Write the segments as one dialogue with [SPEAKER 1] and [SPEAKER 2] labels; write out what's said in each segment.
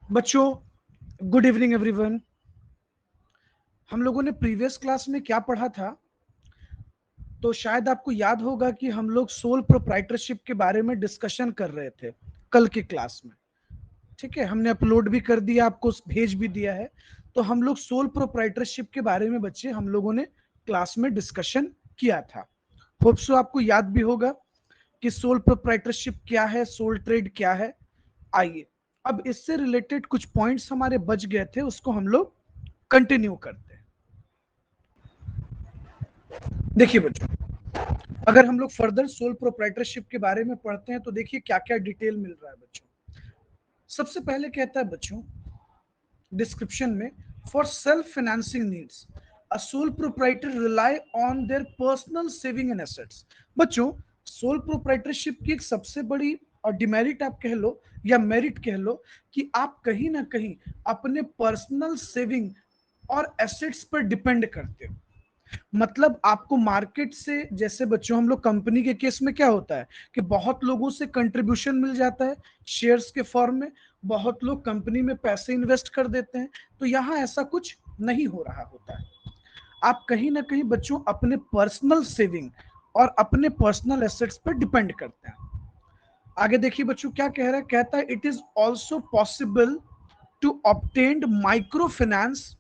[SPEAKER 1] बच्चों, good evening everyone. हम लोगों ने प्रीवियस क्लास में क्या पढ़ा था? तो शायद आपको याद होगा कि हम लोग सोल प्रोप्राइटरशिप के बारे में डिस्कशन कर रहे थे कल की क्लास में। ठीक है, हमने अपलोड भी कर दिया, आपको भेज भी दिया है। तो हम लोग सोल प्रोप्राइटरशिप के बारे में बच्चे हम लोगों ने क्लास में डिस्कशन किया था। होप सो आपको याद भी होगा कि सोल प्रोप्राइटरशिप क्या है, सोल ट्रेड क्या है। आइए अब इससे रिलेटेड कुछ पॉइंट्स हमारे बच गए थे, उसको हम लोग कंटिन्यू करते हैं। देखिए बच्चों, अगर हम लोग फर्दर सोल प्रोप्राइटरशिप के बारे में पढ़ते हैं तो देखिए क्या क्या डिटेल मिल रहा है बच्चों। सबसे पहले कहता है बच्चों डिस्क्रिप्शन में, for self financing needs a sole proprietor rely on their personal saving and assets. बच्चों, सोल प्रोप्राइटरशिप की एक सबसे बड़ी और डिमेरिट आप कह लो या मेरिट कह लो कि आप कहीं ना कहीं अपने पर्सनल सेविंग और एसेट्स पर डिपेंड करते हो। मतलब आपको मार्केट से, जैसे बच्चों हम लोग कंपनी के केस में क्या होता है कि बहुत लोगों से कंट्रीब्यूशन मिल जाता है शेयर्स के फॉर्म में, बहुत लोग कंपनी में पैसे इन्वेस्ट कर देते हैं। तो यहाँ ऐसा कुछ नहीं हो रहा होता है। आप कहीं ना कहीं बच्चों अपने पर्सनल सेविंग और अपने पर्सनल एसेट्स पर डिपेंड करते हैं। आगे देखिए बच्चों क्या कह रहा है, कहता है it is also possible to obtain micro finance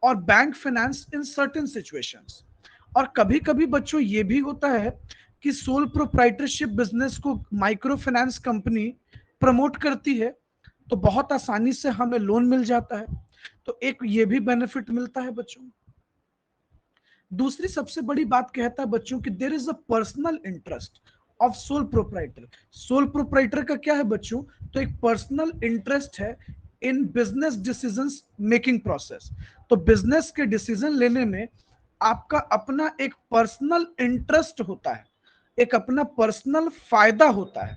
[SPEAKER 1] और bank finance in certain situations. और कभी कभी बच्चों ये भी होता है कि सोल प्रोप्राइटरशिप बिजनेस को माइक्रो फाइनेंस कंपनी प्रमोट करती है, तो बहुत आसानी से हमें लोन मिल जाता है। तो एक ये भी बेनिफिट मिलता है बच्चों। दूसरी सबसे बड़ी बात कहता है बच्चों कि there is a personal interest of sole proprietor. Sole proprietor का क्या है बच्चों? तो एक पर्सनल इंटरेस्ट है in business decisions making process. तो बिजनेस के डिसीजन लेने में आपका अपना एक पर्सनल इंटरेस्ट होता है, एक अपना पर्सनल फायदा होता है।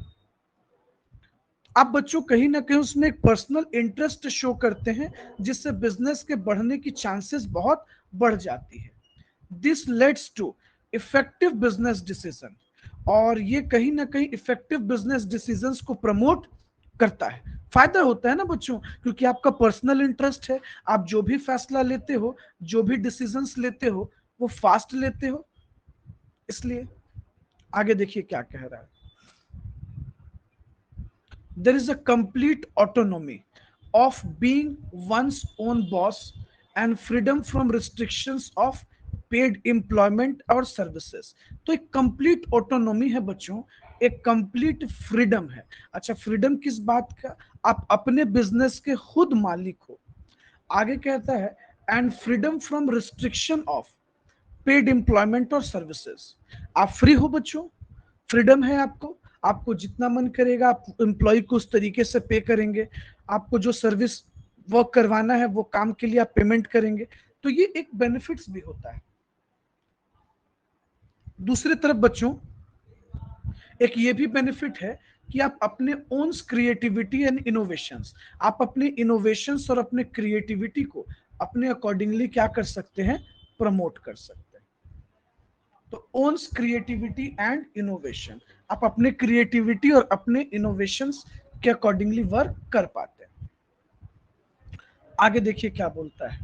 [SPEAKER 1] आप बच्चों कहीं ना कहीं उसमें एक पर्सनल इंटरेस्ट शो करते हैं, जिससे बिजनेस के बढ़ने की चांसेस बहुत बढ़ जाती है। This leads to effective business decision. और ये कहीं ना कहीं इफेक्टिव बिजनेस डिसीजंस को प्रमोट करता है। फायदा होता है ना बच्चों, क्योंकि आपका पर्सनल इंटरेस्ट है। आप जो भी फैसला लेते हो, जो भी डिसीजंस लेते हो, वो फास्ट लेते हो। इसलिए आगे देखिए क्या कह रहा है, there is a complete autonomy of being one's own boss and freedom from restrictions of paid employment और सर्विसेज। तो एक कंप्लीट ऑटोनॉमी है बच्चों, एक कंप्लीट फ्रीडम है। अच्छा, फ्रीडम किस बात का? आप अपने बिजनेस के खुद मालिक हो। आगे कहता है and freedom from restriction of paid employment और सर्विसेज। आप फ्री हो बच्चों, फ्रीडम है आपको। आपको जितना मन करेगा आप एम्प्लॉय को उस तरीके से पे करेंगे। आपको जो सर्विस वर्क करवाना है वो काम के लिए आप पेमेंट करेंगे। तो ये एक बेनिफिट्स भी होता है। दूसरी तरफ बच्चों एक ये भी बेनिफिट है कि आप अपने ओन्स क्रिएटिविटी एंड इनोवेशंस, आप अपने इनोवेशंस और अपने क्रिएटिविटी को अपने अकॉर्डिंगली क्या कर सकते हैं? प्रमोट कर सकते हैं। तो ओन्स क्रिएटिविटी एंड इनोवेशन, आप अपने क्रिएटिविटी और अपने इनोवेशंस के अकॉर्डिंगली वर्क कर पाते हैं। आगे देखिए क्या बोलता है,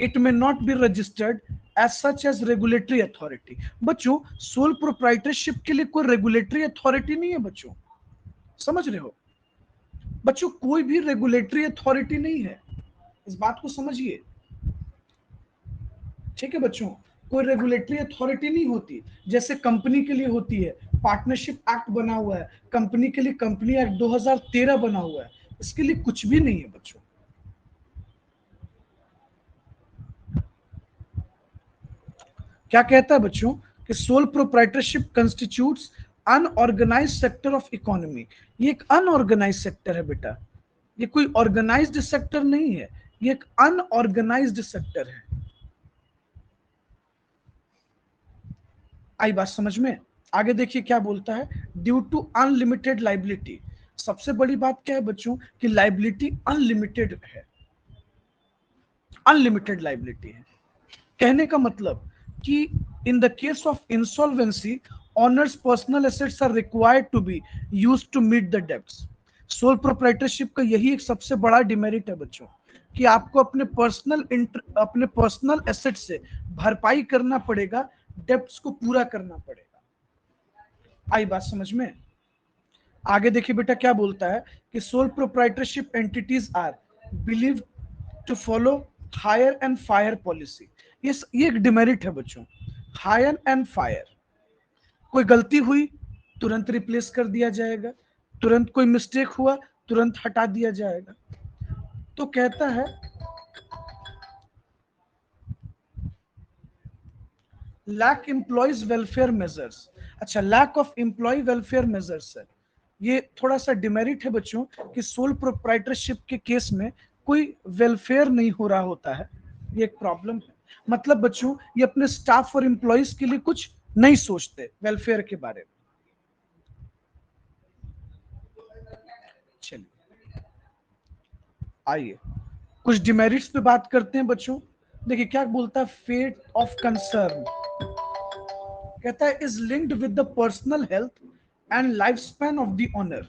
[SPEAKER 1] it may not be registered as such as regulatory authority. बच्चों, सोल प्रोप्राइटरशिप के लिए कोई रेगुलेटरी अथॉरिटी नहीं है बच्चों, समझ रहे हो? बच्चों कोई भी रेगुलेटरी अथॉरिटी नहीं है, इस बात को समझिए। ठीक है बच्चों, कोई रेगुलेटरी अथॉरिटी नहीं होती जैसे कंपनी के लिए होती है। पार्टनरशिप एक्ट बना हुआ है कंपनी के लिए, कंपनी एक्ट 2013 बना हुआ है। इसके लिए कुछ भी नहीं है बच्चों। क्या कहता है बच्चों कि sole proprietorship constitutes unorganised sector of economy. ये एक अनऑर्गेनाइज्ड सेक्टर है बेटा, ये कोई ऑर्गेनाइज्ड सेक्टर नहीं है, ये एक अनऑर्गेनाइज्ड सेक्टर है। आई बात समझ में? आगे देखिए क्या बोलता है, ड्यू टू अनलिमिटेड लाइबिलिटी। सबसे बड़ी बात क्या है बच्चों कि लाइबिलिटी अनलिमिटेड है, अनलिमिटेड लाइबिलिटी है। कहने का मतलब कि in the case of insolvency, owners personal assets are required to be used to meet the debts. Sole proprietorship का यही एक सबसे बड़ा डिमेरिट है बच्चों, कि आपको अपने पर्सनल एसेट से भरपाई करना पड़ेगा, डेब्ट्स को पूरा करना पड़ेगा। आई बात समझ में? आगे देखिए बेटा क्या बोलता है कि sole proprietorship entities are believe to follow hire and fire policy. ये एक डिमेरिट है बच्चों, हायर एंड फायर। कोई गलती हुई तुरंत रिप्लेस कर दिया जाएगा, तुरंत कोई मिस्टेक हुआ तुरंत हटा दिया जाएगा। तो कहता है लैक एम्प्लॉयज वेलफेयर मेजर्स। अच्छा, lack of employ welfare measures है, ये थोड़ा सा डिमेरिट है बच्चों, कि सोल प्रोप्राइटरशिप के केस में कोई वेलफेयर नहीं हो रहा होता है, ये एक प्रॉब्लम है। मतलब बच्चों ये अपने स्टाफ और एम्प्लॉयज के लिए कुछ नहीं सोचते वेलफेयर के बारे में। चलिए आइए कुछ डिमेरिट्स पे बात करते हैं बच्चों। देखिए क्या बोलता है, फेट ऑफ कंसर्न। कहता है is linked with the personal health and life span of the owner.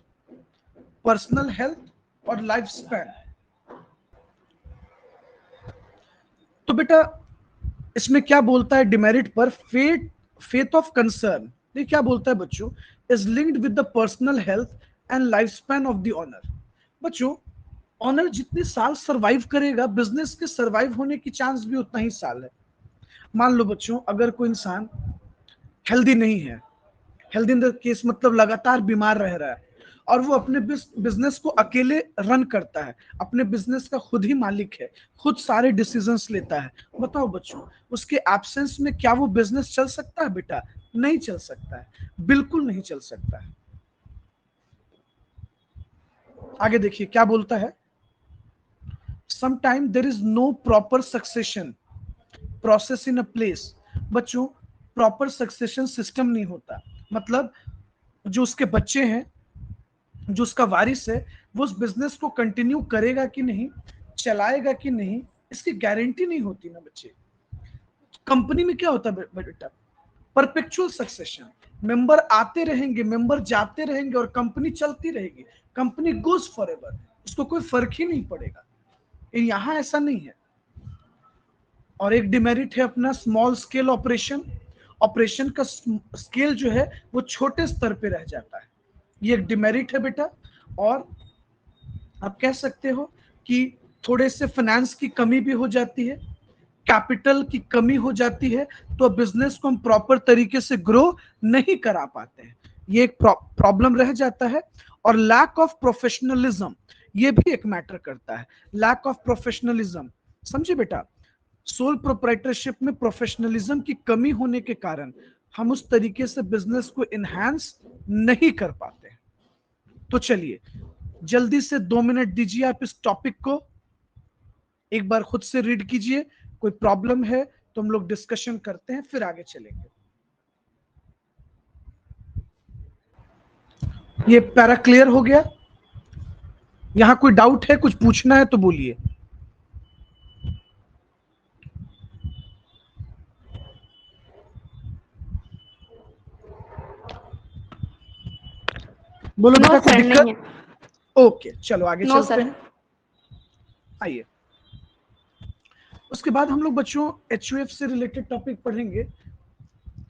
[SPEAKER 1] Personal health और लाइफ स्पैन। तो बेटा इसमें क्या बोलता है डिमेरिट पर, फेथ ऑफ कंसर्न। ये क्या बोलता है बच्चों, is linked with the personal health and life span of the owner. बच्चों ऑनर जितने साल सरवाइव करेगा, बिजनेस के सरवाइव होने की चांस भी उतना ही साल है। मान लो बच्चों अगर कोई इंसान हेल्दी नहीं है, हेल्दी इन द केस मतलब लगातार बीमार रह रहा है, और वो अपने बिजनेस को अकेले रन करता है, अपने बिजनेस का खुद ही मालिक है, खुद सारे डिसीजंस लेता है, बताओ बच्चों उसके एब्सेंस में क्या वो बिजनेस चल सकता है? बेटा नहीं चल सकता है, बिल्कुल नहीं चल सकता है। आगे देखिए क्या बोलता है, sometime there is no proper succession process in a place. बच्चों प्रॉपर सक्सेशन सिस्टम नहीं होता, मतलब जो उसके बच्चे हैं, जो उसका वारिस है, वो उस बिजनेस को कंटिन्यू करेगा कि नहीं, चलाएगा कि नहीं, इसकी गारंटी नहीं होती ना बच्चे। कंपनी में क्या होता है बेटा, परपेचुअल सक्सेशन, मेंबर आते रहेंगे, मेंबर जाते रहेंगे और कंपनी चलती रहेगी, कंपनी गोज फॉर एवर, उसको कोई फर्क ही नहीं पड़ेगा। यहां ऐसा नहीं है। और एक डिमेरिट है अपना स्मॉल स्केल ऑपरेशन। ऑपरेशन का स्केल जो है वो छोटे स्तर पे रह जाता है, ये एक डिमेरिट है बेटा। और आप कह सकते हो कि थोड़े से फाइनेंस की कमी भी हो जाती है, कैपिटल की कमी हो जाती है, तो बिजनेस को हम प्रॉपर तरीके से ग्रो नहीं करा पाते हैं, ये एक प्रॉब्लम रह जाता है। और लैक ऑफ प्रोफेशनलिज्म, ये भी एक मैटर करता है, लैक ऑफ प्रोफेशनलिज्म। समझे बेटा, सोल प्रोप्राइटरशिप में प्रोफेशनलिज्म की कमी होने के कारण हम उस तरीके से बिजनेस को इनहैंस नहीं कर पाते। तो चलिए जल्दी से 2 मिनट दीजिए आप इस टॉपिक को एक बार खुद से रीड कीजिए, कोई प्रॉब्लम है तो हम लोग डिस्कशन करते हैं, फिर आगे चलेंगे। ये पैरा क्लियर हो गया? यहां कोई डाउट है, कुछ पूछना है तो बोलिए। बोलो बेटा कोई दिक्कत? ओके चलो आगे चलते हैं, आइए। उसके बाद हम लोग बच्चों एचयूएफ से रिलेटेड टॉपिक पढ़ेंगे,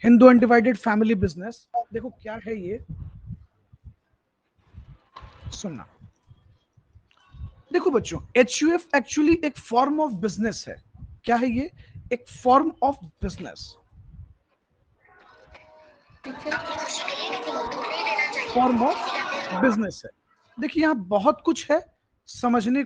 [SPEAKER 1] हिंदू अनडिवाइडेड फैमिली बिजनेस। देखो क्या है ये, सुनना। देखो बच्चों एचयूएफ एक्चुअली एक फॉर्म ऑफ बिजनेस है। क्या है ये? एक form of business, form of business है। देखिए यहां बहुत कुछ है समझने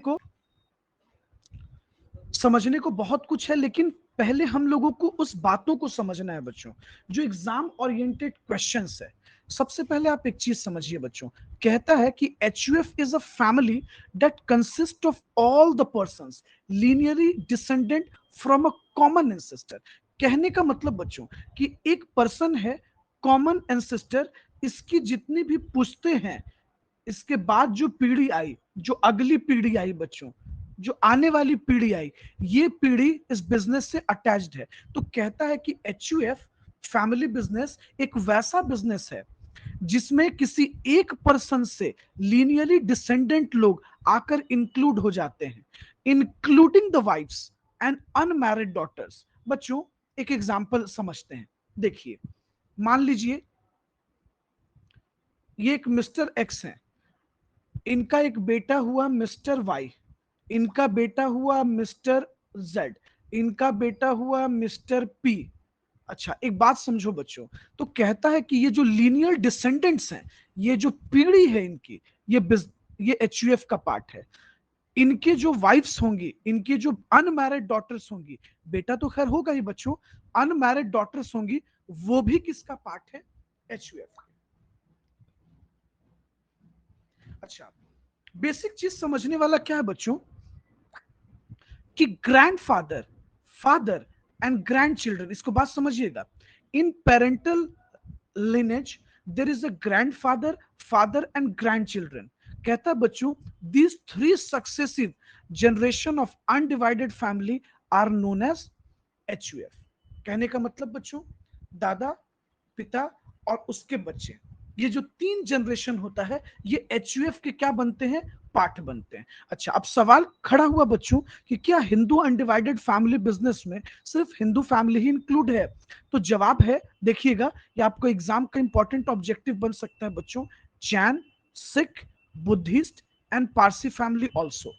[SPEAKER 1] को बहुत कुछ है, लेकिन पहले हम लोगों को उस बातों को समझना है बच्चों जो एग्जाम ओरिएंटेड क्वेश्चंस है। सबसे पहले आप एक चीज समझिए बच्चों, कहता है कि HUF is a family that consist of all the persons linearly descendant from a common ancestor. कहने का मतलब बच्चों कि एक पर्सन है, कॉमन एंसेस्टर, इसकी जितनी भी पुश्ते हैं, इसके बाद जो पीढ़ी आई, जो अगली पीढ़ी आई बच्चों, जो आने वाली पीढ़ी आई, ये पीढ़ी इस बिजनेस से अटैच्ड है। तो कहता है कि एचयूएफ फैमिली बिजनेस एक वैसा बिजनेस है जिसमें किसी एक पर्सन से लीनियरली डिसेंडेंट लोग आकर इंक्लूड हो जाते हैं, including the wives and unmarried daughters. बच्चों एक एग्जांपल समझते हैं। देखिए, मान लीजिए ये एक मिस्टर एक्स है, इनका एक बेटा हुआ मिस्टर वाई, इनका बेटा हुआ मिस्टर जेड, इनका बेटा हुआ मिस्टर पी। अच्छा एक बात समझो बच्चों, तो कहता है कि ये जो लीनियर डिसेंडेंट्स हैं, ये जो पीढ़ी है इनकी, ये एचयूएफ का पार्ट है। इनके जो वाइफ्स होंगी, इनकी जो अनमैरिड डॉटर्स होंगी, बेटा तो खैर होगा ही बच्चों, अनमैरिड डॉटर्स होंगी, वो भी किसका पार्ट है? एचयूएफ का। अच्छा बेसिक चीज समझने वाला क्या है बच्चों, कि grandfather, father and grand children, इसको बात समझिएगा, in parental lineage there is a grandfather, father and grand children. कहता है बच्चों, these three successive generation of undivided family are known as HUF. कहने का मतलब बच्चों, दादा, पिता और उसके बच्चे, ये जो तीन जनरेशन होता है, ये एचयूएफ के क्या बनते हैं? पार्ट बनते हैं। अच्छा अब सवाल खड़ा हुआ बच्चों कि क्या हिंदू अनडिवाइडेड फैमिली बिजनेस में सिर्फ हिंदू फैमिली ही इंक्लूड है? तो जवाब है, देखिएगा, ये आपको एग्जाम का इंपॉर्टेंट ऑब्जेक्टिव बन सकता है बच्चों। Jain, Sikh, Buddhist and Parsi family also,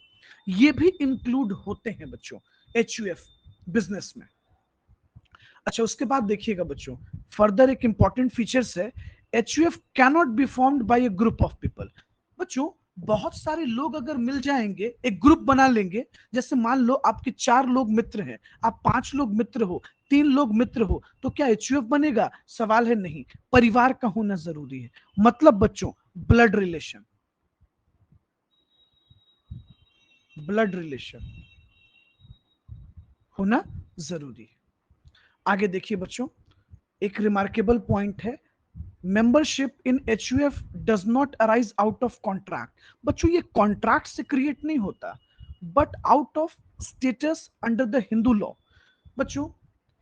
[SPEAKER 1] ये भी इंक्लूड होते हैं बच्चों एचयूएफ बिजनेस में। अच्छा उसके बाद देखिएगा बच्चों, फर्दर एक इंपॉर्टेंट फीचर्स है, HUF cannot be formed by a group of people. बच्चों बहुत सारे लोग अगर मिल जाएंगे, एक ग्रुप बना लेंगे, जैसे मान लो आपके 4 लोग मित्र हैं, आप 5 लोग मित्र हो, 3 लोग मित्र हो, तो क्या एचयूएफ बनेगा? सवाल है नहीं, परिवार का होना जरूरी है। मतलब बच्चों ब्लड रिलेशन, ब्लड रिलेशन होना जरूरी है। आगे देखिए बच्चों, एक रिमार्केबल पॉइंट है, membership in HUF does not arise out of contract. बच्चों ये कॉन्ट्रैक्ट से क्रिएट नहीं होता, but out of status under the Hindu law. बच्चों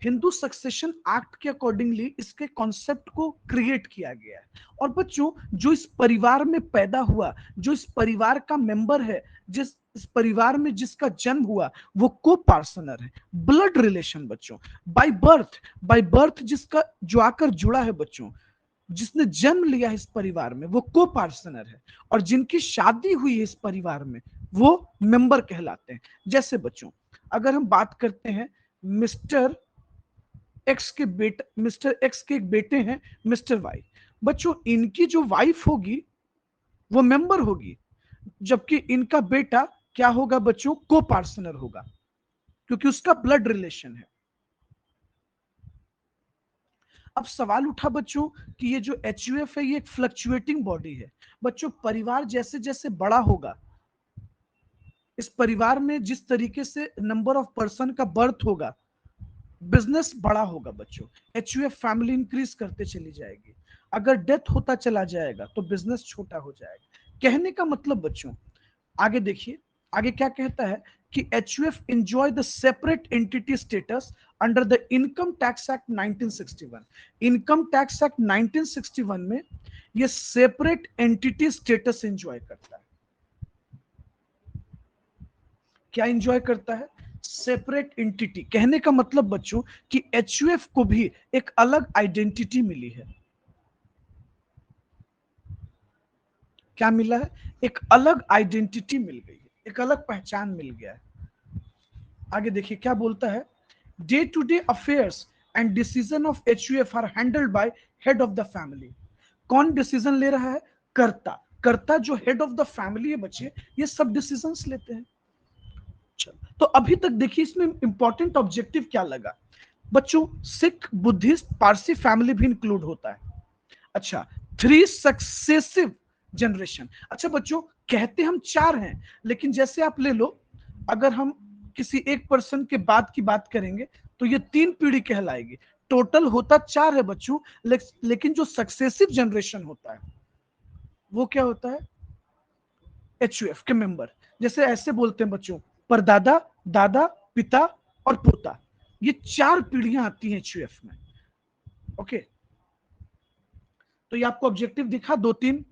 [SPEAKER 1] हिंदू सक्सेशन एक्ट के अकॉर्डिंगली इसके कॉन्सेप्ट को क्रिएट किया गया है। और बच्चों जो इस परिवार में पैदा हुआ, जो इस परिवार का मेंबर है, जिस इस परिवार में जिसका जन्म हुआ, वो को पार्सनर है, ब्लड रिलेशन बच्चों, बाय बर्थ जिसका जो आकर जुड़ा है बच्चों, जिसने जन्म लिया है इस परिवार में, वो को पार्सनर है। और जिनकी शादी हुई है इस परिवार में, वो मेंबर कहलाते हैं। जैसे बच्चों अगर हम बात करते हैं, मिस्टर मिस्टर एक्स के एक बेटे हैं मिस्टर वाई, बच्चों इनकी जो वाइफ होगी वो मेंबर होगी, जबकि इनका बेटा क्या होगा बच्चों? को पार्टनर होगा, क्योंकि उसका ब्लड रिलेशन है। अब सवाल उठा बच्चों कि ये जो एचयूएफ है, ये एक फ्लक्चुएटिंग बॉडी है। बच्चों परिवार जैसे जैसे बड़ा होगा, इस परिवार में जिस तरीके से नंबर ऑफ पर्सन का बर्थ होगा, बिजनेस बड़ा होगा बच्चों, एचयूएफ फैमिली इंक्रीज करते चली जाएगी। अगर डेथ होता चला जाएगा तो बिजनेस छोटा हो जाएगा। कहने का मतलब बच्चों, आगे देखिए, आगे क्या कहता है कि HUF enjoy the separate entity status under the income tax act 1961। Income tax act 1961 में ये सेपरेट एंटिटी स्टेटस एंजॉय करता है। क्या एंजॉय करता है? Separate entity. कहने का मतलब बच्चों कि एचयूएफ को भी एक अलग आइडेंटिटी मिली है। क्या मिला है? एक अलग आइडेंटिटी मिल गई है, एक अलग पहचान मिल गया है। आगे देखिए क्या बोलता है, day to day affairs and decision of HUF are handled by head of the family. कौन डिसीजन ले रहा है? कर्ता। कर्ता जो हेड ऑफ द फैमिली है बच्चे, ये सब डिसीजंस लेते हैं। तो अभी तक देखिए इसमें इंपॉर्टेंट ऑब्जेक्टिव क्या लगा बच्चों? सिख, बुद्धिस्ट, पारसी फैमिली भी इंक्लूड होता है। अच्छा 3 सक्सेसिव जनरेशन। अच्छा बच्चों कहते हम 4 हैं, लेकिन जैसे आप ले लो, अगर हम किसी एक पर्सन के बाद की बात करेंगे तो ये 3 पीढ़ी कहलाएगी। टोटल होता 4 है बच्चों, लेकिन जो सक्सेसिव जनरेशन होता है वो क्या होता है? एचयूएफ के मेंबर। जैसे ऐसे बोलते हैं बच्चों, परदादा, दादा, पिता और पोता, ये 4 पीढ़ियां आती हैं एचयूएफ में। ओके तो ये आपको ऑब्जेक्टिव दिखा 2-3।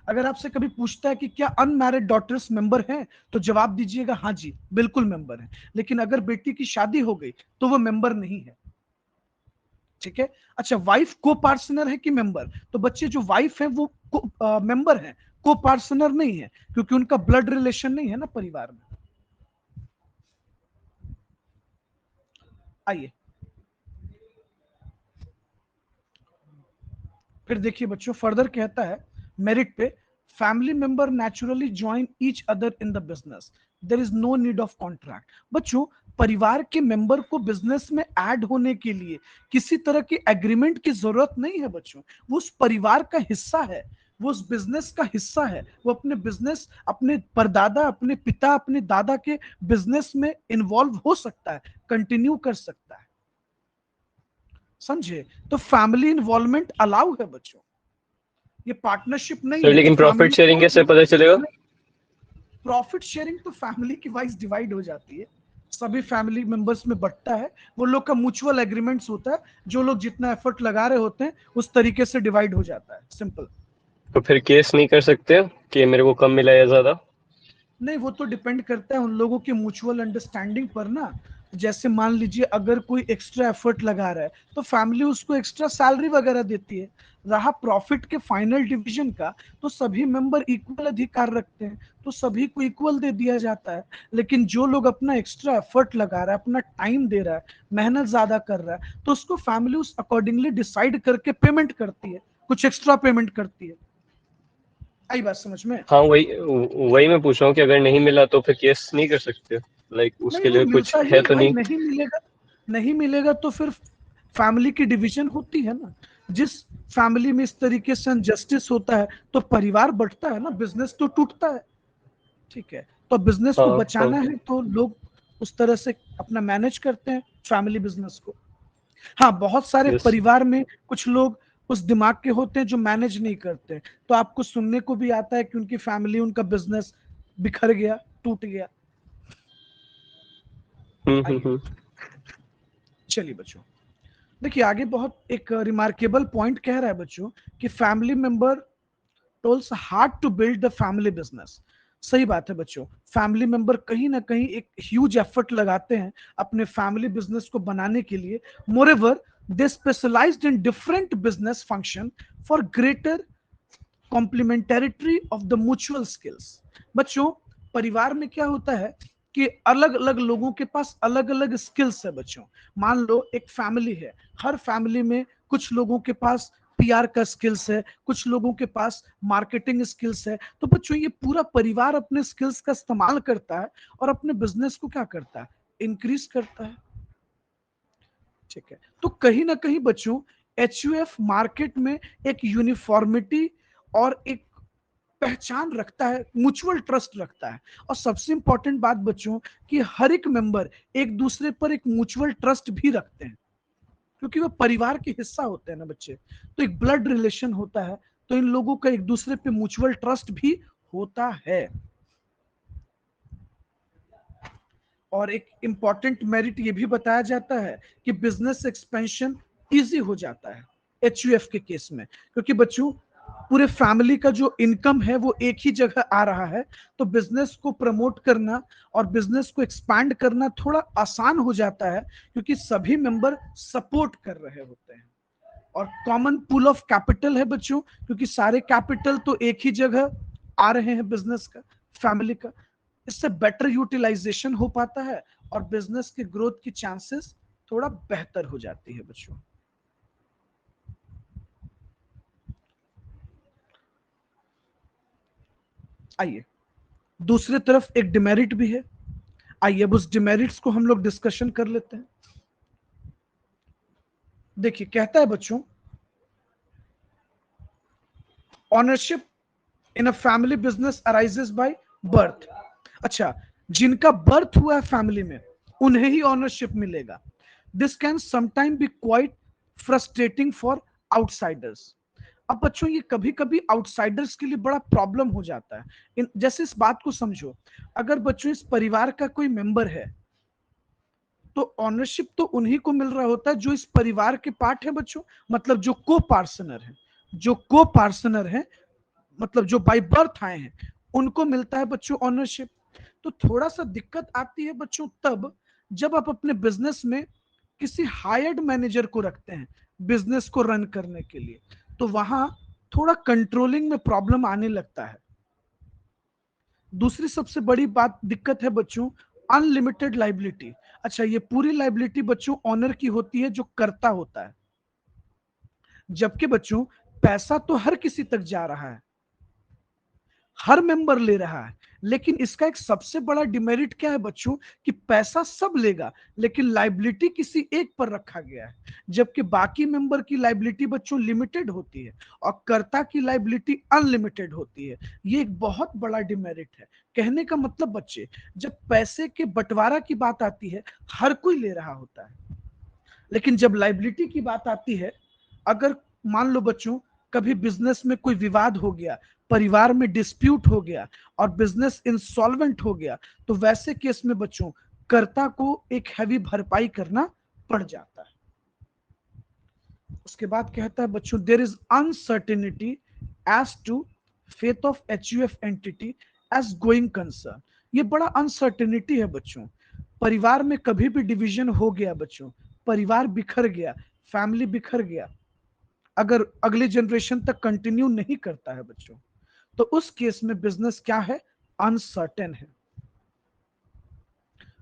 [SPEAKER 1] अगर आपसे कभी पूछता है कि क्या अनमैरिड डॉटर्स मेंबर हैं, तो जवाब दीजिएगा हाँ जी बिल्कुल मेंबर है। लेकिन अगर बेटी की शादी हो गई तो वो मेंबर नहीं है, ठीक है। अच्छा, वाइफ को पार्टनर है कि मेंबर? तो बच्चे जो वाइफ है वो मेंबर है, को पार्टनर नहीं है, क्योंकि उनका ब्लड रिलेशन नहीं है ना परिवार में। आइए फिर देखिए बच्चों, फर्दर कहता है मेरिट पे, family member naturally join each other in the business, there is no need of contract. बच्चों, परिवार के मेंबर को बिजनेस में ऐड होने के लिए किसी तरह की एग्रीमेंट की जरूरत नहीं है बच्चों। वो उस परिवार का हिस्सा है, वो उस बिजनेस का हिस्सा है। वो अपने बिजनेस, अपने परदादा, अपने पिता, अपने दादा के बिजनेस में इन्वॉल्व हो सकता है, कंटिन्यू कर सकता है, समझे? तो फैमिली इन्वॉल्वमेंट अलाउ है बच्चों, ये पार्टनरशिप नहीं
[SPEAKER 2] सर
[SPEAKER 1] है कि
[SPEAKER 2] लेकिन प्रॉफिट
[SPEAKER 1] फैमिली
[SPEAKER 2] शेयरिंग कैसे पता चलेगा?
[SPEAKER 1] प्रॉफिट शेयरिंग तो फैमिली की वाइज डिवाइड हो जाती है, सभी फैमिली मेंबर्स में बंटता है। वो लोग का म्यूचुअल एग्रीमेंट्स होता है, जो लोग जितना एफर्ट लगा रहे होते हैं उस तरीके से डिवाइड हो जाता है, सिंपल।
[SPEAKER 2] तो फिर केस नहीं कर सकते कि मेरे को कम मिला या ज्यादा?
[SPEAKER 1] नहीं, वो तो डिपेंड करता है उन लोगों की म्यूचुअल अंडरस्टैंडिंग पर ना। जैसे मान लीजिए अगर कोई एक्स्ट्रा एफर्ट लगा रहा है तो फैमिली उसको एक्स्ट्रा सैलरी वगैरह देती है। रहा प्रॉफिट के फाइनल डिवीजन का, तो सभी मेंबर इक्वल अधिकार रखते हैं, तो सभी को इक्वल दे दिया जाता है। लेकिन जो लोग अपना एक्स्ट्रा एफर्ट लगा रहा है, अपना टाइम दे रहा है, मेहनत ज्यादा कर रहा है, तो उसको फैमिली उस अकॉर्डिंगली डिसाइड करके पेमेंट करती है, कुछ एक्स्ट्रा पेमेंट करती है। आई बात समझ में?
[SPEAKER 2] हाँ, वही वही मैं पूछ रहा हूँ कि अगर नहीं मिला तो फिर केस नहीं कर सकते? लाइक
[SPEAKER 1] नहीं,
[SPEAKER 2] उसके
[SPEAKER 1] वो
[SPEAKER 2] लिए कुछ
[SPEAKER 1] मिलता ही
[SPEAKER 2] है
[SPEAKER 1] है
[SPEAKER 2] तो
[SPEAKER 1] भाई,
[SPEAKER 2] नहीं?
[SPEAKER 1] नहीं मिलेगा, नहीं मिलेगा तो फिर फैमिली की डिवीजन होती है ना। जिस फैमिली में इस तरीके से अनजस्टिस होता है तो परिवार बढ़ता है ना, बिजनेस तो टूटता है, ठीक है। तो बिजनेस को
[SPEAKER 2] हाँ
[SPEAKER 1] बचाना
[SPEAKER 2] हाँ।
[SPEAKER 1] है तो लोग उस तरह से अपना मैनेज करते हैं फैमिली बिजनेस को। हाँ, बहुत सारे
[SPEAKER 2] यस।
[SPEAKER 1] परिवार में कुछ लोग उस दिमाग के होते हैं जो मैनेज नहीं करते, तो आपको सुनने को भी आता है कि उनकी फैमिली, उनका बिजनेस बिखर गया, टूट गया। आइए
[SPEAKER 2] हम्म।
[SPEAKER 1] चलिए बच्चों, देखिए आगे बहुत एक रिमार्केबल पॉइंट कह रहा है बच्चों कि family member toils hard to build the family business. सही बात है बच्चों, फैमिली मेंबर कहीं ना कहीं एक ह्यूज एफर्ट लगाते हैं अपने फैमिली बिजनेस को बनाने के लिए। Moreover, they specialized in different business function for greater complementarity of the mutual skills. बच्चों, परिवार में क्या होता है कि अलग अलग लोगों के पास अलग अलग स्किल्स है बच्चों। मान लो एक फैमिली है, हर फैमिली में कुछ लोगों के पास पीआर का स्किल्स है, कुछ लोगों के पास मार्केटिंग स्किल्स है। तो बच्चों, ये पूरा परिवार अपने स्किल्स का इस्तेमाल करता है और अपने बिजनेस को क्या करता है, इंक्रीज करता है, ठीक है। तो कहीं ना कहीं बच्चों, एचयूएफ मार्केट में एक यूनिफॉर्मिटी और एक पहचान रखता है, म्यूचुअल ट्रस्ट रखता है। और सबसे इंपॉर्टेंट बात बच्चों, कि हर एक मेंबर एक दूसरे पर एक म्यूचुअल ट्रस्ट भी रखते हैं, क्योंकि वो परिवार के हिस्सा होते हैं ना बच्चे। तो एक ब्लड रिलेशन होता है, तो इन लोगों का एक दूसरे पे म्यूचुअल ट्रस्ट भी होता है। और एक इंपॉर्टेंट मेरिट ये भी बताया जाता है कि बिजनेस एक्सपेंशन इजी हो जाता है एचयूएफ के केस में, क्योंकि बच्चों पूरे फैमिली का जो इनकम है वो एक ही जगह आ रहा है। तो बिजनेस को प्रमोट करना और बिजनेस को एक्सपैंड करना थोड़ा आसान हो जाता है, क्योंकि सभी मेंबर सपोर्ट कर रहे होते हैं। और कॉमन पूल ऑफ कैपिटल है बच्चों, क्योंकि सारे कैपिटल तो एक ही जगह आ रहे हैं बिजनेस का, फैमिली का। इससे बेटर यूटिलाइजेशन हो पाता है और बिजनेस के ग्रोथ की चांसेस थोड़ा बेहतर हो जाती है बच्चों। आइए, दूसरी तरफ एक डिमेरिट भी है। आइए अब उस डिमेरिट्स को हम लोग डिस्कशन कर लेते हैं। देखिए कहता है बच्चों, ownership in a family business arises by birth. अच्छा, जिनका बर्थ हुआ है फैमिली में उन्हें ही ऑनरशिप मिलेगा। This can sometime be quite frustrating for outsiders. अब बच्चों, ये कभी कभी आउटसाइडर्स के लिए बड़ा प्रॉब्लम हो जाता है। जैसे इस बात को समझो, अगर बच्चों इस परिवार का कोई मेंबर है तो ऑनरशिप तो उन्हीं को मिल रहा होता है जो इस परिवार के पार्ट है बच्चों, मतलब जो को पार्टनर है, जो को पार्टनर है, मतलब जो बाय बर्थ आए हैं, उनको मिलता है बच्चों ऑनरशिप। तो थोड़ा सा दिक्कत आती है बच्चों तब जब आप अपने बिजनेस में किसी हायर्ड मैनेजर को रखते हैं बिजनेस को रन करने के लिए, तो वहां थोड़ा कंट्रोलिंग में प्रॉब्लम आने लगता है। दूसरी सबसे बड़ी बात दिक्कत है बच्चों अनलिमिटेड लाइबिलिटी। अच्छा, ये पूरी लाइबिलिटी बच्चों ऑनर की होती है जो करता होता है, जबकि बच्चों पैसा तो हर किसी तक जा रहा है, हर मेंबर ले रहा है, लेकिन इसका एक सबसे बड़ा डिमेरिट क्या है बच्चों कि पैसा सब लेगा लेकिन लाइबिलिटी किसी एक पर रखा गया है, जबकि बाकी मेंबर की लाइबिलिटी बच्चों लिमिटेड होती है और कर्ता की लाइबिलिटी अनलिमिटेड होती है। ये एक बहुत बड़ा डिमेरिट है। कहने का मतलब बच्चे, जब पैसे के बंटवारा की बात आती है हर कोई ले रहा होता है, लेकिन जब लाइबिलिटी की बात आती है, अगर मान लो बच्चों कभी बिजनेस में कोई विवाद हो गया, परिवार में डिस्प्यूट हो गया और बिजनेस इंसॉल्वेंट हो गया, तो वैसे केस में बच्चों कर्ता को एक हैवी भरपाई करना पड़ जाता है। उसके बाद कहता है बच्चों there is uncertainty as to faith of HUF entity as going concern. ये बड़ा अनसर्टेनिटी है बच्चों। परिवार में कभी भी डिवीजन हो गया बच्चों, परिवार बिखर गया, फैमिली बिखर गया, अगर अगले जनरेशन तक कंटिन्यू नहीं करता है बच्चों, तो उस केस में बिजनेस क्या है, अनसर्टेन है।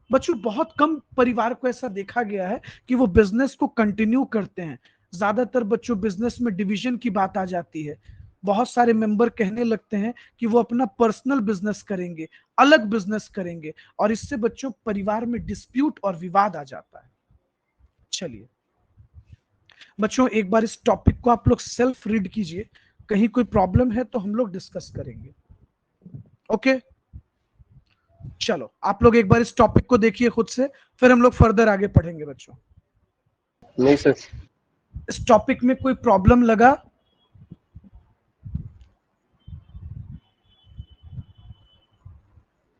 [SPEAKER 1] बच्चों बहुत कम परिवार को ऐसा देखा गया है कि वो बिजनेस को कंटिन्यू करते हैं। ज्यादातर बच्चों बिजनेस में डिवीजन की बात आ जाती है, बहुत सारे मेंबर कहने लगते हैं कि वो अपना पर्सनल बिजनेस करेंगे, अलग बिजनेस करेंगे, और इससे बच्चों परिवार में डिस्प्यूट और विवाद आ जाता है। चलिए बच्चों एक बार इस टॉपिक को आप लोग सेल्फ रीड कीजिए, कहीं कोई प्रॉब्लम है तो हम लोग डिस्कस करेंगे। ओके, चलो आप लोग एक बार इस टॉपिक को देखिए खुद से, फिर हम लोग फर्दर आगे पढ़ेंगे बच्चों।
[SPEAKER 2] नहीं सर।
[SPEAKER 1] इस टॉपिक में कोई प्रॉब्लम लगा?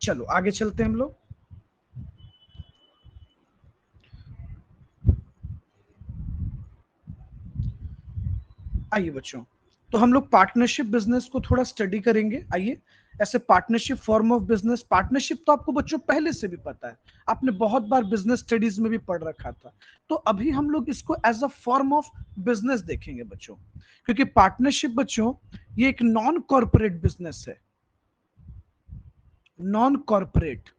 [SPEAKER 1] चलो आगे चलते हैं हम लोग। आइए बच्चों, तो हम लोग पार्टनरशिप बिजनेस को थोड़ा स्टडी करेंगे। आइए, ऐसे partnership form of business, partnership तो आपको बच्चों पहले से भी पता है, आपने बहुत बार बिजनेस स्टडीज में भी पढ़ रखा था। तो अभी हम लोग इसको as a form of business देखेंगे बच्चों, क्योंकि पार्टनरशिप बच्चों ये एक नॉन कॉर्पोरेट बिजनेस है। नॉन कॉर्पोरेट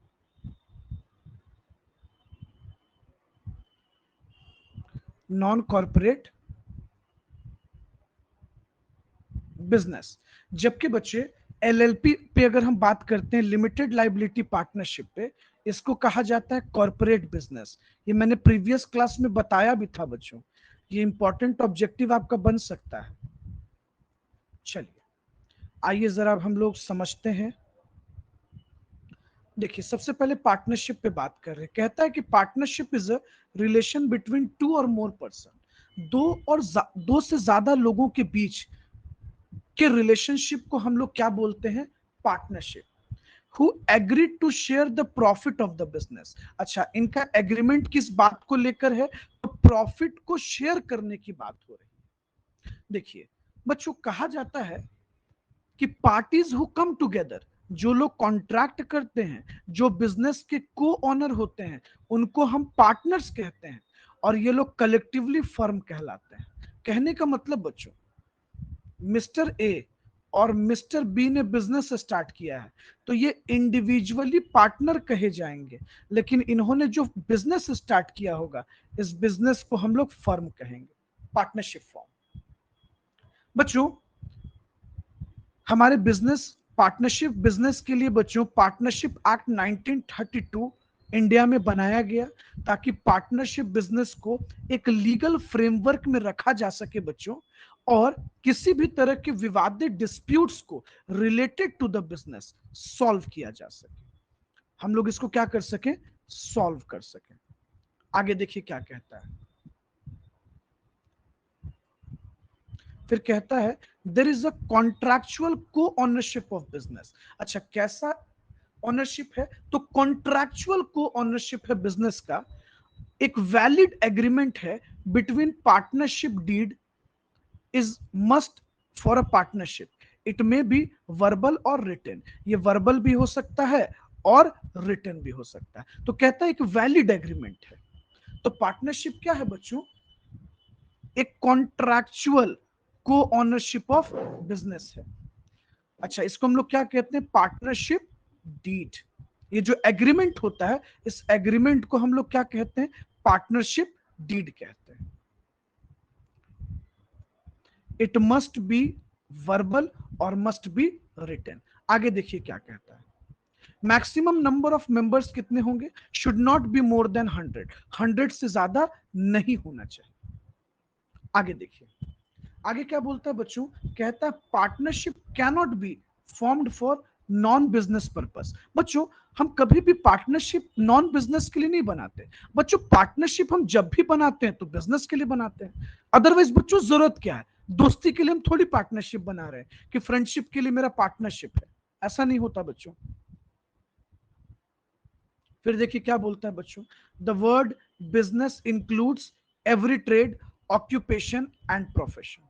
[SPEAKER 1] बिजनेस, जबकि बच्चे एलएलपी पे अगर हम बात करते हैं, लिमिटेड लाइबिलिटी पार्टनरशिप पे, इसको कहा जाता है कॉर्पोरेट बिजनेस। ये मैंने प्रीवियस क्लास में बताया भी था बच्चों, ये इंपॉर्टेंट ऑब्जेक्टिव आपका बन सकता है। चलिए आइए जरा अब हम लोग समझते हैं। देखिए सबसे पहले पार्टनरशिप पे बात कर रहे हैं। कहता है कि partnership is a relation between two और मोर पर्सन, दो से ज्यादा लोगों के बीच के रिलेशनशिप को हम लोग क्या बोलते हैं, partnership. Who agreed to share the profit of the business. अच्छा, इनका एग्रीमेंट किस बात को लेकर है, तो प्रॉफिट को शेयर करने की बात हो रही है। देखिए बच्चों कहा जाता है कि पार्टीज हु कम टुगेदर, जो लोग कॉन्ट्रैक्ट करते हैं, जो बिजनेस के को ऑनर होते हैं, उनको हम पार्टनर्स कहते हैं, और ये लोग कलेक्टिवली फर्म कहलाते हैं। कहने का मतलब बच्चों, मिस्टर ए और मिस्टर बी ने बिजनेस स्टार्ट किया है, तो ये इंडिविजुअली पार्टनर कहे जाएंगे, लेकिन इन्होंने जो बिजनेस स्टार्ट किया होगा, इस बिजनेस को हम लोग फर्म कहेंगे, पार्टनरशिप फॉर्म। बच्चों हमारे पार्टनरशिप बिजनेस के लिए बच्चों पार्टनरशिप एक्ट 1932 इंडिया में बनाया गया, ताकि पार्टनरशिप बिजनेस को एक लीगल फ्रेमवर्क में रखा जा सके बच्चों, और किसी भी तरह के विवादित डिस्प्यूट्स को related to the business solve किया जा सके। हम लोग इसको क्या कर सके, सॉल्व कर सके। आगे देखिए क्या कहता है, फिर कहता है देयर इज अ कॉन्ट्रैक्चुअल को ऑनरशिप ऑफ बिजनेस। अच्छा, कैसा ऑनरशिप है, तो कॉन्ट्रैक्चुअल को ऑनरशिप है बिजनेस का, एक वैलिड एग्रीमेंट है between partnership deed is must for a partnership, it may be verbal और रिटन, ये वर्बल भी हो सकता है और रिटन भी हो सकता है। तो कहता है एक वैलिड एग्रीमेंट है। तो पार्टनरशिप क्या है बच्चों? एक कॉन्ट्रैक्चुअल को ऑनरशिप ऑफ बिजनेस है। अच्छा, इसको हम लोग क्या कहते हैं? Partnership deed. ये जो एग्रीमेंट होता है, इस एग्रीमेंट को हम लोग क्या कहते हैं? पार्टनरशिप डीड कहते हैं। इट मस्ट बी वर्बल और मस्ट बी रिटन। आगे देखिए क्या कहता है। मैक्सिमम नंबर ऑफ मेंबर्स कितने होंगे? Should not be more than 100, 100 से ज्यादा नहीं होना चाहिए। आगे देखिए, आगे क्या बोलता है बच्चों? कहता है partnership cannot be formed for non business purpose. बच्चों, हम कभी भी पार्टनरशिप नॉन बिजनेस के लिए नहीं बनाते बच्चों। पार्टनरशिप हम जब भी बनाते हैं तो बिजनेस के लिए बनाते हैं। अदरवाइज बच्चों जरूरत क्या है? दोस्ती के लिए हम थोड़ी पार्टनरशिप बना रहे हैं कि फ्रेंडशिप के लिए मेरा पार्टनरशिप है, ऐसा नहीं होता बच्चों। फिर देखिए क्या बोलता है बच्चों? The word business includes every trade, occupation and profession.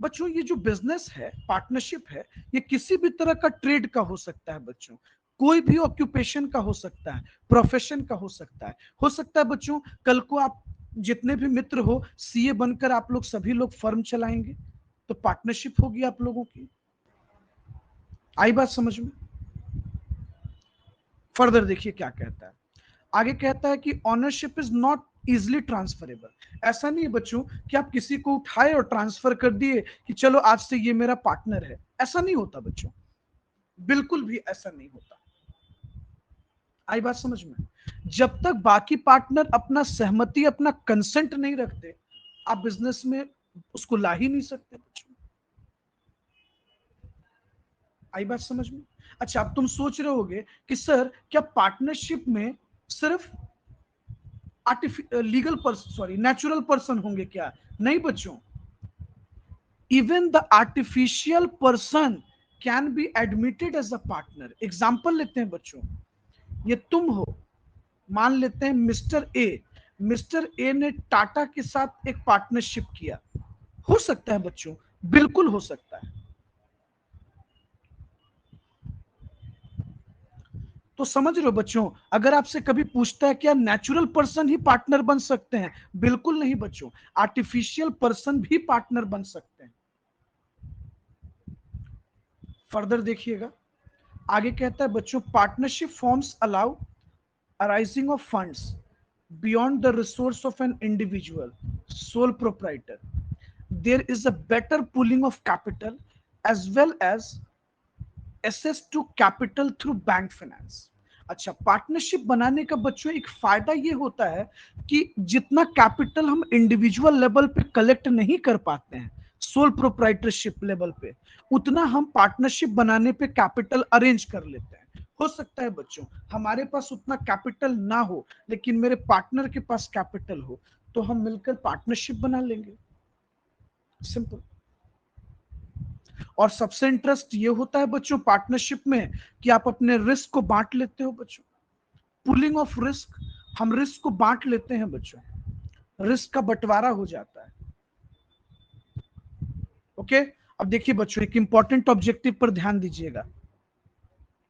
[SPEAKER 1] बच्चों, ये जो बिजनेस है, पार्टनरशिप है, ये किसी भी तरह का ट्रेड का हो सकता है बच्चों, कोई भी ऑक्यूपेशन का हो सकता है, प्रोफेशन का हो सकता है। हो सकता है बच्चों कल को आप जितने भी मित्र हो, सीए बनकर आप लोग सभी लोग फर्म चलाएंगे, तो पार्टनरशिप होगी आप लोगों की। आई बात समझ में? फर्दर देखिए क्या कहता है। आगे कहता है कि ownership is not easily transferable. ऐसा नहीं है बच्चों कि आप किसी को उठाए और ट्रांसफर कर दिए कि चलो आज से ये मेरा पार्टनर है, ऐसा नहीं होता बच्चों, बिल्कुल भी ऐसा नहीं होता। आई बात समझ में? जब तक बाकी पार्टनर अपना सहमति, अपना कंसेंट नहीं रखते, आप बिजनेस में उसको ला ही नहीं सकते बच्चों। आई बात समझ में? अच्छा, अब तुम सोच रहे होगे कि सर क्या पार्टनरशिप में सिर्फ legal person, sorry natural person होंगे क्या? नहीं बच्चों, even the artificial person can be admitted as a partner. Example लेते हैं बच्चों, ये तुम हो, मान लेते हैं मिस्टर ए। मिस्टर ए ने टाटा के साथ एक पार्टनरशिप किया, हो सकता है बच्चों, बिल्कुल हो सकता है। तो समझ रहे हो बच्चों, अगर आपसे कभी पूछता है क्या नेचुरल पर्सन ही पार्टनर बन सकते हैं? बिल्कुल नहीं बच्चों, आर्टिफिशियल पर्सन भी पार्टनर बन सकते हैं। फर्दर देखिएगा, आगे कहता है बच्चों partnership forms allow arising of funds beyond the resource of an individual sole proprietor. There is a better pooling of capital as well as access to capital through bank finance. अच्छा, partnership बनाने का बच्चों एक फायदा ये होता है कि जितना कैपिटल हम इंडिविजुअल लेवल पे कलेक्ट नहीं कर पाते हैं सोल प्रोप्राइटरशिप लेवल पे, उतना हम पार्टनरशिप बनाने पे कैपिटल अरेंज कर लेते हैं। हो सकता है बच्चों हमारे पास उतना कैपिटल ना हो, लेकिन मेरे पार्टनर के पास कैपिटल हो, तो हम मिलकर पार्टनरशिप बना लेंगे, सिंपल। और सबसे इंटरेस्ट ये होता है बच्चों पार्टनरशिप में कि आप अपने रिस्क को बांट लेते हो बच्चों। पुलिंग ऑफ रिस्क, हम रिस्क को बांट लेते हैं बच्चों, रिस्क का बंटवारा हो जाता है। ओके, अब देखिए बच्चों एक इंपॉर्टेंट ऑब्जेक्टिव पर ध्यान दीजिएगा।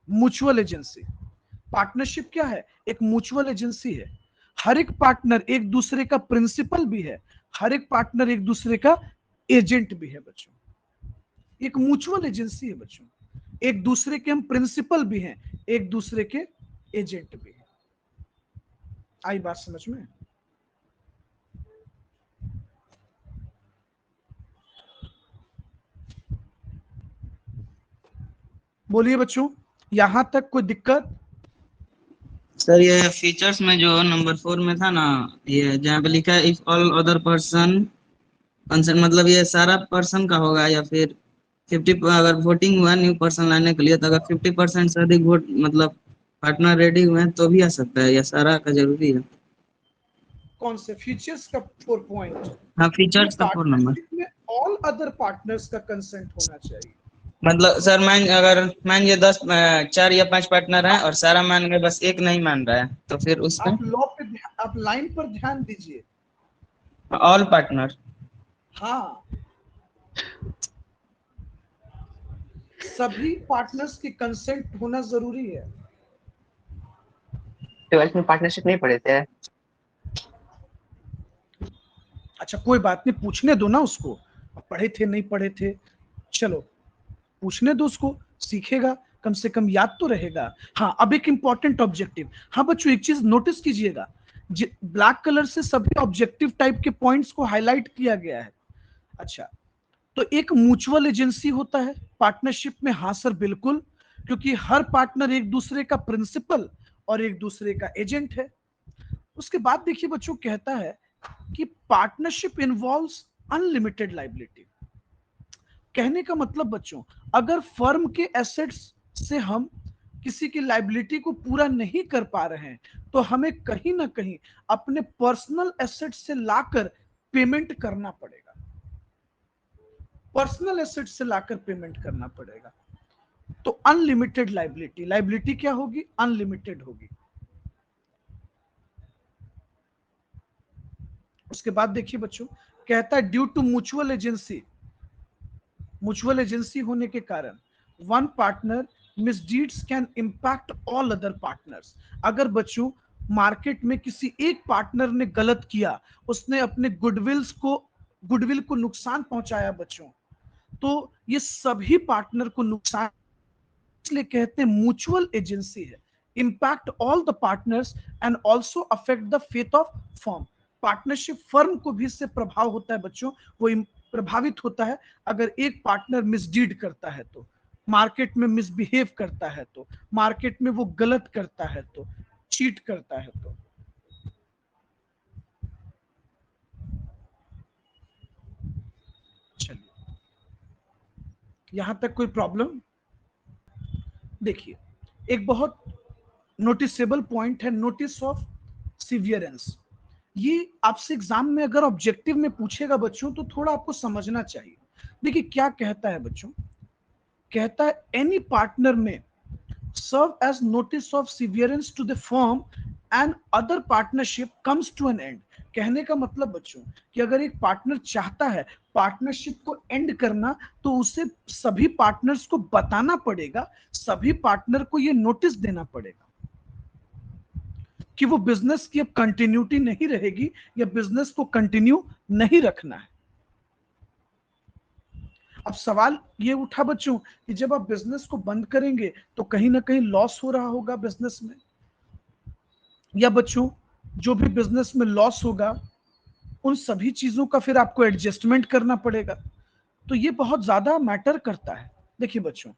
[SPEAKER 1] Mutual agency. पार्टनरशिप क्या है? एक म्यूचुअल एजेंसी है। हर एक पार्टनर एक दूसरे का प्रिंसिपल भी है, हर एक पार्टनर एक दूसरे का एजेंट भी है बच्चों। एक म्यूचुअल एजेंसी है बच्चों, एक दूसरे के हम प्रिंसिपल भी हैं, एक दूसरे के एजेंट भी हैं। आई बात समझ में? बोलिए बच्चों, यहां तक कोई दिक्कत?
[SPEAKER 3] सर ये फीचर्स में जो नंबर 4 में था ना, ये जहाँ पे लिखा है if all other person concern, मतलब ये सारा पर्सन का होगा या फिर 50, अगर वोटिंग हुआ न्यू पर्सन लाने के लिए तो अगर 50% से अधिक वोट मतलब पार्टनर रेडी हुए हैं तो भी आ सकता है, या सारा का जरूरी है?
[SPEAKER 1] कौन से फीचर्स का 4 पॉइंट?
[SPEAKER 3] हाँ,
[SPEAKER 1] ये
[SPEAKER 3] फीचर्स का 4 नंबर।
[SPEAKER 1] पार्टनरशिप में ऑल अदर पार्टनर्स का कंसेंट होना चाहिए।
[SPEAKER 3] मतलब सर मान ये 10 4 या 5 पार्टनर है और सारा मान गए, बस एक नहीं मान रहा है, तो फिर उसमें
[SPEAKER 1] आप लाइन पर ध्यान दीजिए।
[SPEAKER 3] All partner.
[SPEAKER 1] हाँ, सभी पार्टनर्स की कंसेंट होना जरूरी है।
[SPEAKER 4] 12th में पार्टनरशिप नहीं पढ़े थे?
[SPEAKER 1] अच्छा कोई बात नहीं, पूछने दो ना उसको, पढ़े थे नहीं पढ़े थे, चलो पूछने दो उसको, सीखेगा, कम से कम याद तो रहेगा। हाँ अब एक इंपॉर्टेंट ऑब्जेक्टिव, हाँ बच्चों एक चीज नोटिस कीजिएगा, ब्लैक कलर से सभी ऑब्जेक्टिव टाइप के पॉइंट्स को हाईलाइट किया गया है। अच्छा, तो एक म्यूचुअल एजेंसी होता है पार्टनरशिप में, हाँ सर बिल्कुल, क्योंकि हर पार्टनर एक दूसरे का प्रिंसिपल और एक दूसरे का एजेंट है। उसके बाद देखिए बच्चों, कहता है कि पार्टनरशिप इन्वॉल्व्स अनलिमिटेड लायबिलिटी। कहने का मतलब बच्चों, अगर फर्म के एसेट्स से हम किसी की लायबिलिटी को पूरा नहीं कर पा रहे हैं तो हमें कहीं ना कहीं अपने पर्सनल एसेट से लाकर पेमेंट करना पड़ेगा, पर्सनल एसेट से लाकर पेमेंट करना पड़ेगा। तो अनलिमिटेड लायबिलिटी, लायबिलिटी क्या होगी? अनलिमिटेड होगी। उसके बाद देखिए बच्चों, कहता है due to mutual agency, mutual agency होने के कारण one partner misdeeds can impact all other partners. अगर बच्चों मार्केट में किसी एक पार्टनर ने गलत किया, उसने अपने गुडविल को नुकसान पहुंचाया बच्चों, तो ये सभी पार्टनर को नुकसान, इसलिए कहते हैं म्यूचुअल एजेंसी है। Impact all the partners and also affect the faith of firm. Partnership firm को भी इससे प्रभाव होता है बच्चों, वो प्रभावित होता है अगर एक पार्टनर मिसडीड करता है तो, मार्केट में मिसबिहेव करता है तो, मार्केट में वो गलत करता है तो, चीट करता है तो। चलिए, यहां तक कोई प्रॉब्लम? देखिए एक बहुत नोटिसेबल पॉइंट है, नोटिस ऑफ सीवियरेंस। ये आपसे एग्जाम में अगर ऑब्जेक्टिव में पूछेगा बच्चों तो थोड़ा आपको समझना चाहिए। देखिए क्या कहता है बच्चों, कहता है एनी पार्टनर में serve as notice of severance to the firm and other partnership comes to an end। कहने का मतलब बच्चों कि अगर एक पार्टनर चाहता है पार्टनरशिप को एंड करना तो उसे सभी पार्टनर्स को बताना पड़ेगा, सभी पार्टनर को यह नोटिस देना पड़ेगा कि वो बिजनेस की अब कंटिन्यूटी नहीं रहेगी या बिजनेस को कंटिन्यू नहीं रखना है। अब सवाल ये उठा बच्चों कि जब आप बिजनेस को बंद करेंगे तो कहीं ना कहीं लॉस हो रहा होगा बिजनेस में, या बच्चों जो भी बिजनेस में लॉस होगा उन सभी चीजों का फिर आपको एडजस्टमेंट करना पड़ेगा, तो ये बहुत ज्यादा मैटर करता है। देखिए बच्चों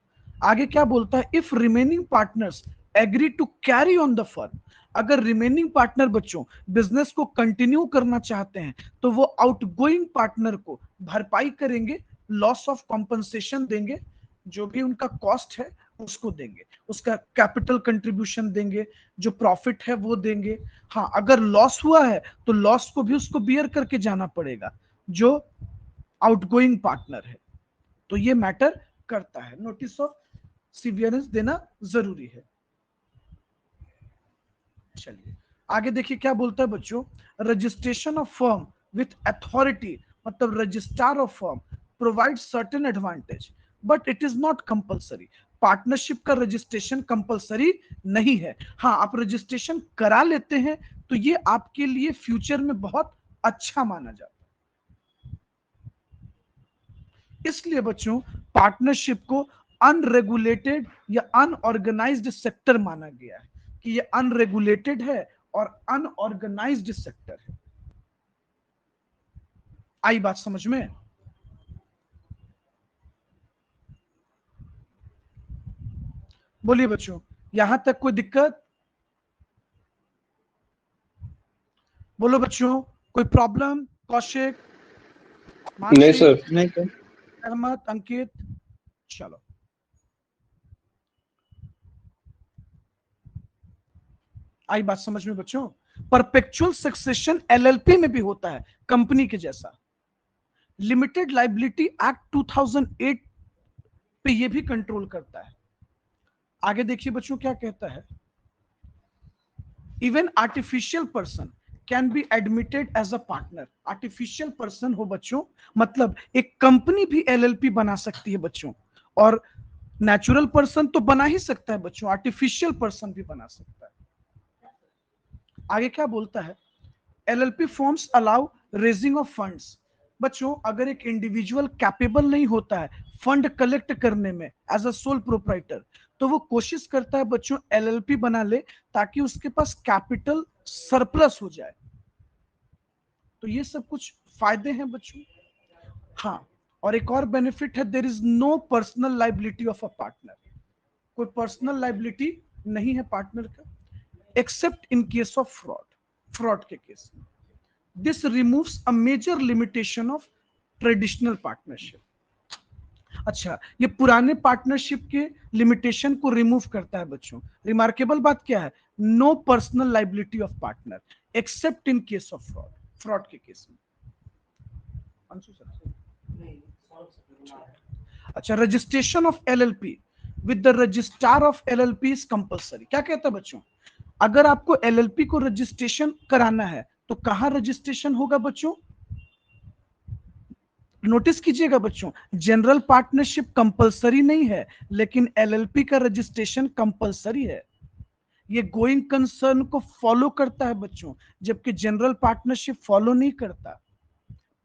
[SPEAKER 1] आगे क्या बोलता है, if remaining partners agree to carry on the firm. अगर रिमेनिंग पार्टनर बच्चों बिजनेस को कंटिन्यू करना चाहते हैं तो वो आउटगोइंग पार्टनर को भरपाई करेंगे, लॉस ऑफ कॉम्पनसेशन देंगे, जो भी उनका कॉस्ट है उसको देंगे, उसका कैपिटल कंट्रीब्यूशन देंगे, जो प्रॉफिट है वो देंगे। हाँ अगर लॉस हुआ है तो लॉस को भी उसको बियर करके जाना पड़ेगा जो आउटगोइंग पार्टनर है। तो ये मैटर करता है, नोटिस ऑफ सीवियरेंस देना जरूरी है। चलिए आगे देखिए क्या बोलता है बच्चों, registration of firm with authority, मतलब registrar of firm provide certain advantage but it is not compulsory. Partnership का रजिस्ट्रेशन कंपल्सरी नहीं है, हाँ आप रजिस्ट्रेशन करा लेते हैं तो ये आपके लिए फ्यूचर में बहुत अच्छा माना जाता है। इसलिए बच्चों पार्टनरशिप को अनरेगुलेटेड या अनऑर्गेनाइज्ड सेक्टर माना गया है, कि ये अनरेगुलेटेड है और अनऑर्गेनाइज्ड सेक्टर है। आई बात समझ में? बोलिए बच्चों, यहां तक कोई दिक्कत? बोलो बच्चों, कोई प्रॉब्लम? कौशिक,
[SPEAKER 2] नहीं सर।
[SPEAKER 3] नहीं सर।
[SPEAKER 1] अहमद, अंकित, चलो आई बात समझ में बच्चों? परपेचुअल सक्सेशन एलएलपी में भी होता है कंपनी के जैसा। लिमिटेड लायबिलिटी एक्ट 2008 पे ये भी कंट्रोल करता है। आगे देखिए बच्चों क्या कहता है, even artificial person can be admitted as a partner. Artificial person हो बच्चों, मतलब एक कंपनी भी एलएलपी बना सकती है बच्चों, और नेचुरल पर्सन तो बना ही सकता है बच्चों, आर्टिफिशियल पर्सन भी बना सकता है। आगे क्या बोलता है, LLP forms allow raising of funds. बच्चों अगर एक इंडिविजुअल कैपेबल नहीं होता है फंड कलेक्ट करने में एज अ सोल प्रोप्राइटर, तो वो कोशिश करता है बच्चों एलएलपी बना ले ताकि उसके पास कैपिटल सरप्लस हो जाए। तो ये सब कुछ फायदे हैं बच्चों। हाँ, और एक और बेनिफिट है, there is no personal liability of a partner. कोई पर्सनल लाइबिलिटी नहीं है पार्टनर का, except in case of fraud. Fraud के केस में this removes a major limitation of traditional partnership. अच्छा, ये पुराने पार्टनरशिप के लिमिटेशन को रिमूव करता है बच्चों। रिमार्केबल बात क्या है, no personal liability of partner except in case of fraud. Fraud के केस में। अच्छा, registration of LLP with the registrar of LLP is compulsory. क्या कहता है बच्चों, अगर आपको एलएलपी को रजिस्ट्रेशन कराना है तो कहां रजिस्ट्रेशन होगा बच्चों, नोटिस कीजिएगा बच्चों, जनरल पार्टनरशिप कंपलसरी नहीं है लेकिन एलएलपी का रजिस्ट्रेशन कंपलसरी है। ये गोइंग कंसर्न को फॉलो करता है बच्चों, जबकि जनरल पार्टनरशिप फॉलो नहीं करता।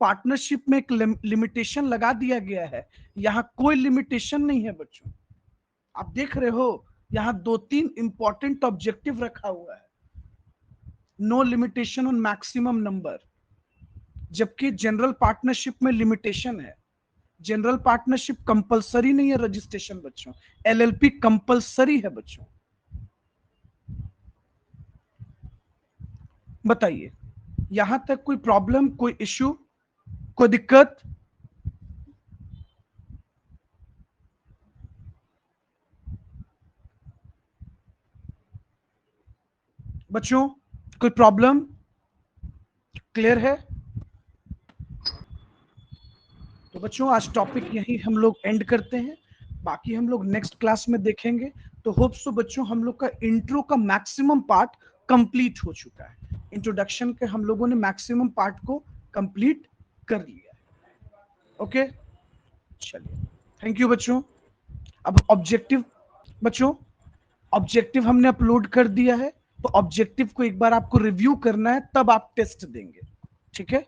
[SPEAKER 1] पार्टनरशिप में एक लिमिटेशन लगा दिया गया है, यहां कोई लिमिटेशन नहीं है बच्चों। आप देख रहे हो यहां 2-3 इंपॉर्टेंट ऑब्जेक्टिव रखा हुआ है, no limitation on maximum number, जबकि जनरल पार्टनरशिप में लिमिटेशन है। जनरल पार्टनरशिप कंपलसरी नहीं है रजिस्ट्रेशन बच्चों, एलएलपी कंपलसरी है बच्चों। बताइए यहां तक कोई प्रॉब्लम, कोई इश्यू, कोई दिक्कत? बच्चों कोई प्रॉब्लम? क्लियर है? तो बच्चों आज टॉपिक यही हम लोग एंड करते हैं, बाकी हम लोग नेक्स्ट क्लास में देखेंगे। तो होप सो बच्चों हम लोग का इंट्रो का मैक्सिमम पार्ट कंप्लीट हो चुका है। इंट्रोडक्शन के हम लोगों ने मैक्सिमम पार्ट को कंप्लीट कर लिया है। ओके, चलिए, थैंक यू बच्चों। अब ऑब्जेक्टिव बच्चों, ऑब्जेक्टिव हमने अपलोड कर दिया है, तो ऑब्जेक्टिव को एक बार आपको रिव्यू करना है, तब आप टेस्ट देंगे। ठीक है?